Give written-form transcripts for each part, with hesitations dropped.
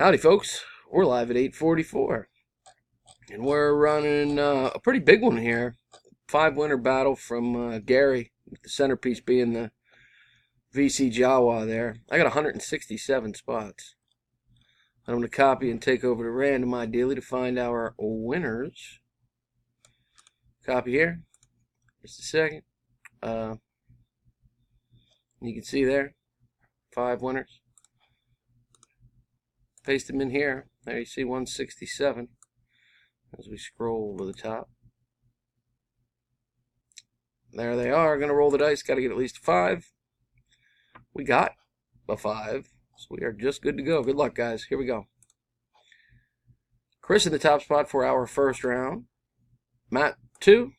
Howdy, folks. We're live at 8:44, and we're running a pretty big one here. 5-winner battle from Gary, with the centerpiece being the VC Jawa there. I got 167 spots. I'm going to copy and take over to Random ideally to find our winners. Copy here. Just a second. You can see there, 5 winners. Paste them in here. There you see 167 as we scroll to the top. There they are. Going to roll the dice. Got to get at least 5. We got a 5. So we are just good to go. Good luck, guys. Here we go. Chris in the top spot for our first round. Matt 2.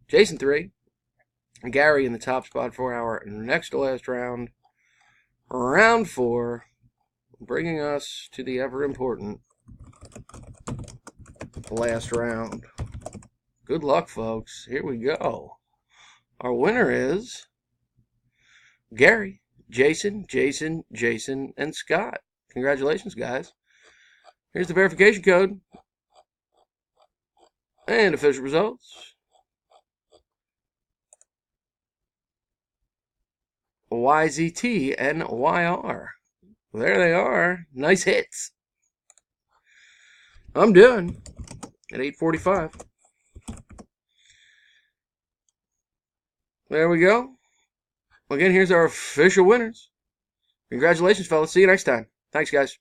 Jason 3. And Gary in the top spot for our next to last round. Round 4. Bringing us to the ever-important last round. Good luck, folks. Here we go. Our winner is Gary, Jason, and Scott. Congratulations, guys. Here's the verification code and official results. YZT and YR. There they are. Nice hits. I'm done at 8:45. There we go. Again, here's our official winners. Congratulations, fellas. See you next time. Thanks, guys.